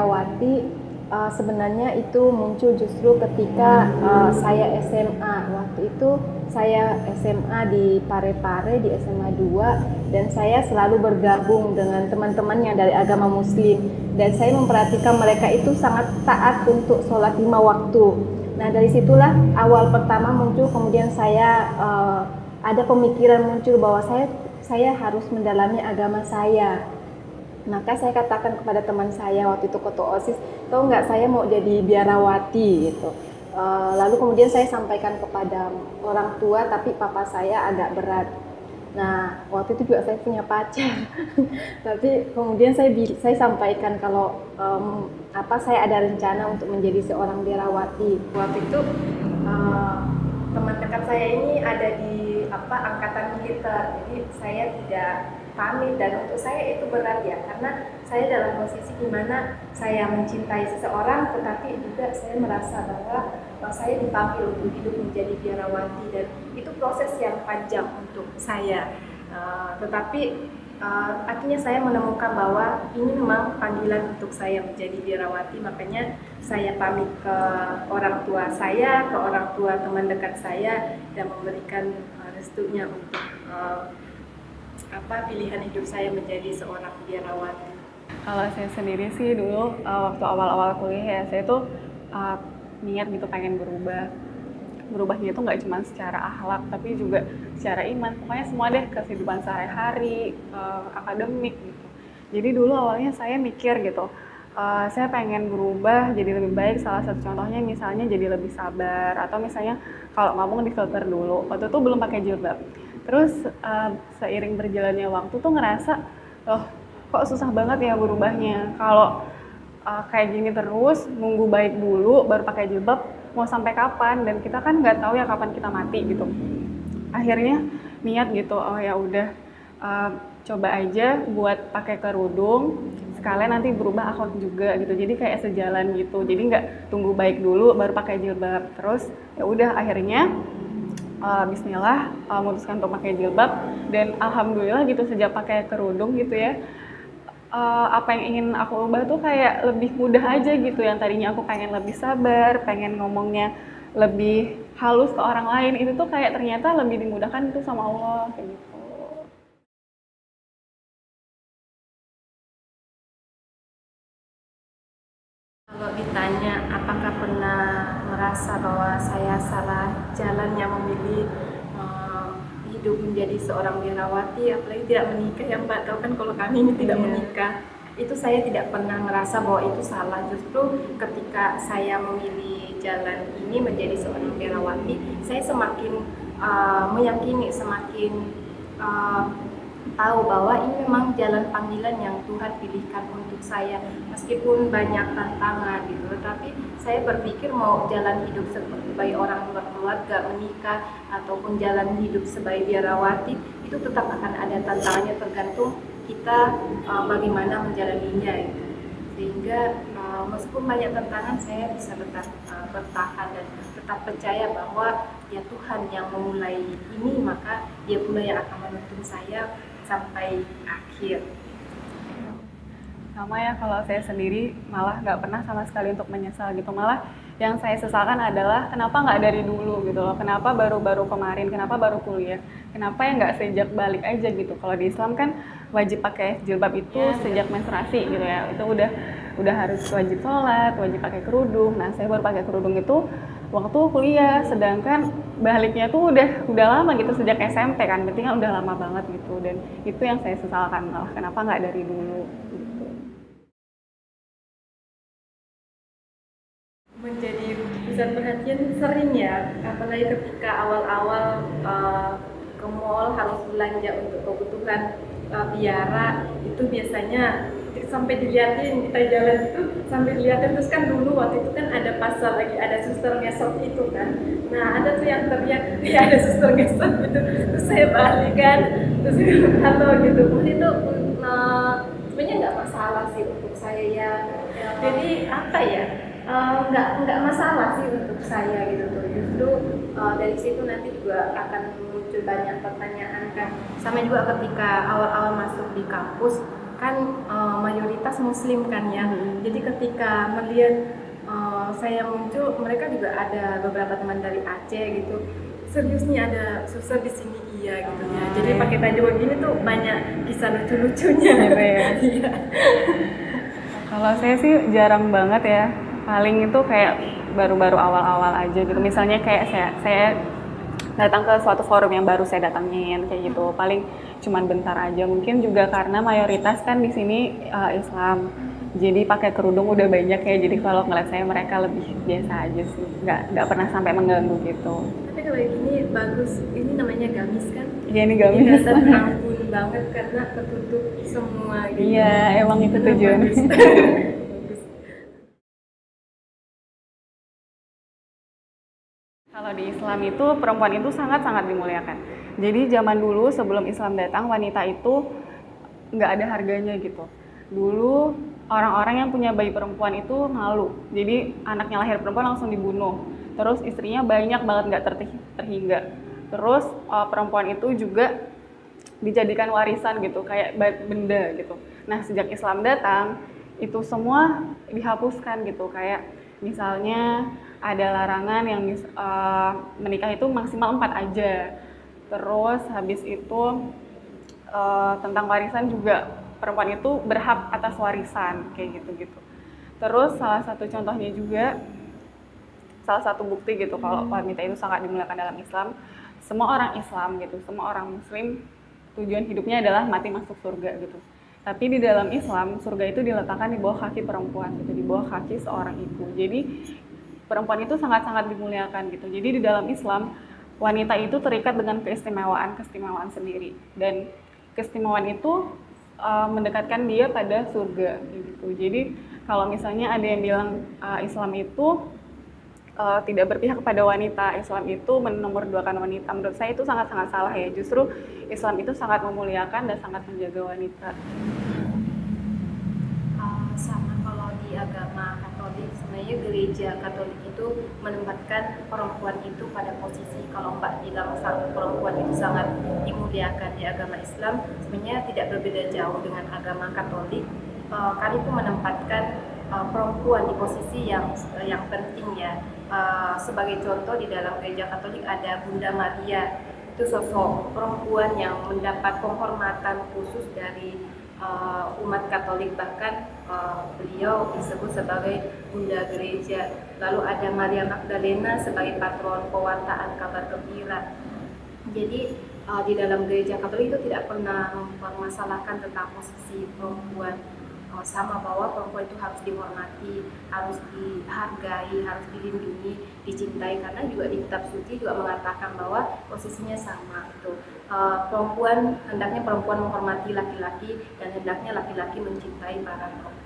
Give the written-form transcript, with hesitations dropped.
biarawati sebenarnya itu muncul justru ketika saya SMA. Waktu itu saya SMA di Parepare, di SMA 2, dan saya selalu bergabung dengan teman-teman yang dari agama Muslim, dan saya memperhatikan mereka itu sangat taat untuk sholat 5 waktu. Nah, dari situlah awal pertama muncul, kemudian saya ada pemikiran muncul bahwa saya harus mendalami agama saya. Maka saya katakan kepada teman saya waktu itu ketua OSIS, tahu nggak, saya mau jadi biarawati gitu. Lalu kemudian saya sampaikan kepada orang tua, tapi papa saya agak berat. Nah, waktu itu juga saya punya pacar. Tapi kemudian saya sampaikan kalau saya ada rencana untuk menjadi seorang biarawati. Waktu itu teman dekat saya ini ada di angkatan militer, jadi saya tidak pamit, dan untuk saya itu berat ya, karena saya dalam posisi di mana saya mencintai seseorang, tetapi juga saya merasa bahwa saya dipanggil untuk hidup menjadi biarawati, dan itu proses yang panjang untuk saya. Tetapi akhirnya saya menemukan bahwa ini memang panggilan untuk saya menjadi biarawati, makanya saya pamit ke orang tua saya, ke orang tua teman dekat saya, dan memberikan restunya untuk pilihan hidup saya menjadi seorang biarawati. Kalau saya sendiri sih dulu waktu awal-awal kuliah ya, saya tuh niat gitu pengen berubahnya itu nggak cuma secara akhlak tapi juga secara iman, pokoknya semua deh, kehidupan sehari-hari, akademik gitu. Jadi dulu awalnya saya mikir gitu, saya pengen berubah jadi lebih baik. Salah satu contohnya misalnya jadi lebih sabar, atau misalnya kalau ngomong di filter dulu. Waktu itu belum pakai jilbab. Terus seiring berjalannya waktu tuh ngerasa, loh kok susah banget ya berubahnya. Kalau kayak gini terus, nunggu baik dulu baru pakai jilbab, mau sampai kapan? Dan kita kan nggak tahu ya kapan kita mati gitu. Akhirnya niat gitu, oh ya udah, coba aja buat pakai kerudung, sekalian nanti berubah akhlak juga gitu. Jadi kayak sejalan gitu. Jadi nggak tunggu baik dulu baru pakai jilbab. Terus ya udah akhirnya Bismillah memutuskan untuk pakai jilbab, dan alhamdulillah gitu sejak pakai kerudung gitu ya, apa yang ingin aku ubah tuh kayak lebih mudah aja gitu. Yang tadinya aku pengen lebih sabar, pengen ngomongnya lebih halus ke orang lain, itu tuh kayak ternyata lebih dimudahkan itu sama Allah kayak gitu. Kalau ditanya apakah pernah merasa bahwa saya salah jalan yang memilih hidup menjadi seorang biarawati, apalagi tidak menikah ya Mbak, tahu kan kalau kami ini tidak menikah, itu saya tidak pernah merasa bahwa itu salah. Justru ketika saya memilih jalan ini menjadi seorang biarawati, saya semakin meyakini, semakin tahu bahwa ini memang jalan panggilan yang Tuhan pilihkan untuk saya, meskipun banyak tantangan gitu. Tetapi saya berpikir mau jalan hidup sebagai orang berkeluarga, menikah, ataupun jalan hidup sebagai biarawati, itu tetap akan ada tantangannya, tergantung kita bagaimana menjalaninya gitu. Sehingga meskipun banyak tantangan, saya bisa tetap bertahan dan tetap percaya bahwa ya Tuhan yang memulai ini, maka Dia pula yang akan menuntun saya sampai akhir. Sama ya, kalau saya sendiri malah nggak pernah sama sekali untuk menyesal gitu. Malah yang saya sesalkan adalah kenapa nggak dari dulu gitu loh, kenapa baru-baru kemarin, kenapa baru kuliah, kenapa ya nggak sejak balik aja gitu. Kalau di Islam kan wajib pakai jilbab itu sejak menstruasi gitu ya, itu udah harus wajib sholat, wajib pakai kerudung. Nah saya baru pakai kerudung itu waktu kuliah, sedangkan baliknya tuh udah lama gitu, sejak SMP kan, berarti kan udah lama banget gitu. Dan itu yang saya sesalkan, malah kenapa nggak dari dulu gitu. Menjadi pusat perhatian sering ya, apalagi ketika awal-awal ke mall harus belanja untuk kebutuhan biara, itu biasanya sampai dilihatin, kita jalan itu sampai dilihatin. Terus kan dulu waktu itu kan ada pasar lagi, ada suster ngesot itu kan, nah ada tuh yang teriak, ya ada suster ngesot gitu. Terus saya balik kan, terus halo gitu. Kemudian itu sebenarnya nggak masalah sih untuk saya ya, jadi apa ya, nggak masalah sih untuk saya gitu tuh. Justru dari situ nanti juga akan muncul banyak pertanyaan kan. Sama juga ketika awal-awal masuk di kampus, kan mayoritas Muslim kan ya. Jadi ketika melihat saya muncul, mereka juga ada beberapa teman dari Aceh gitu. Serius nih ada suster di sini, iya gitu ya. Jadi pakai baju begini tuh banyak kisah lucu-lucunya Gitu ya. Iya. Kalau saya sih jarang banget ya. Paling itu kayak baru-baru awal-awal aja gitu. Misalnya kayak saya datang ke suatu forum yang baru saya datangin kayak gitu. Paling cuman bentar aja. Mungkin juga karena mayoritas kan di sini Islam. Jadi pakai kerudung udah banyak ya. Jadi kalau ngeliat saya mereka lebih biasa aja sih. Nggak pernah sampai mengganggu gitu. Tapi kalau gini bagus, ini namanya gamis kan? Iya ini Jadi gamis. kelihatan anggun banget karena ketutup semua gitu. Iya emang itu Bener, tujuannya. bagus. Bagus. Kalau di Islam itu perempuan itu sangat-sangat dimuliakan. Jadi zaman dulu sebelum Islam datang wanita itu nggak ada harganya gitu. Dulu orang-orang yang punya bayi perempuan itu malu. Jadi anaknya lahir perempuan langsung dibunuh. Terus istrinya banyak banget nggak terhingga. Terus perempuan itu juga dijadikan warisan gitu, kayak benda gitu. Nah sejak Islam datang itu semua dihapuskan gitu, kayak misalnya ada larangan yang menikah itu maksimal 4 aja. Terus habis itu tentang warisan juga perempuan itu berhak atas warisan kayak gitu-gitu. Terus salah satu contohnya juga, salah satu bukti gitu kalau wanita itu sangat dimuliakan dalam Islam, semua orang Islam gitu, semua orang Muslim tujuan hidupnya adalah mati masuk surga gitu. Tapi di dalam Islam surga itu diletakkan di bawah kaki perempuan gitu, di bawah kaki seorang ibu. Jadi perempuan itu sangat-sangat dimuliakan gitu. Jadi di dalam Islam wanita itu terikat dengan keistimewaan sendiri, dan keistimewaan itu mendekatkan dia pada surga gitu. Jadi kalau misalnya ada yang bilang Islam itu tidak berpihak kepada wanita, Islam itu menomorduakan wanita, menurut saya itu sangat-sangat salah ya. Justru Islam itu sangat memuliakan dan sangat menjaga wanita. Sama kalau di agama Katolik, sebenarnya gereja Katolik itu menempatkan perempuan itu pada posisi, kalau Mbak bilang perempuan itu sangat dimuliakan. Di agama Islam sebenarnya tidak berbeda jauh dengan agama Katolik. Kami itu menempatkan perempuan di posisi yang penting ya. Sebagai contoh di dalam gereja Katolik ada Bunda Maria, itu sosok perempuan yang mendapat penghormatan khusus dari umat Katolik, bahkan beliau disebut sebagai Bunda Gereja. Lalu ada Maria Magdalena sebagai patron pewartaan kabar gembira. Jadi di dalam gereja Katolik itu tidak pernah mempermasalahkan tentang posisi perempuan. Sama bahwa perempuan itu harus dihormati, harus dihargai, harus dilindungi, dicintai, karena juga di kitab suci juga mengatakan bahwa posisinya sama gitu. Hendaknya perempuan menghormati laki-laki dan hendaknya laki-laki mencintai para perempuan.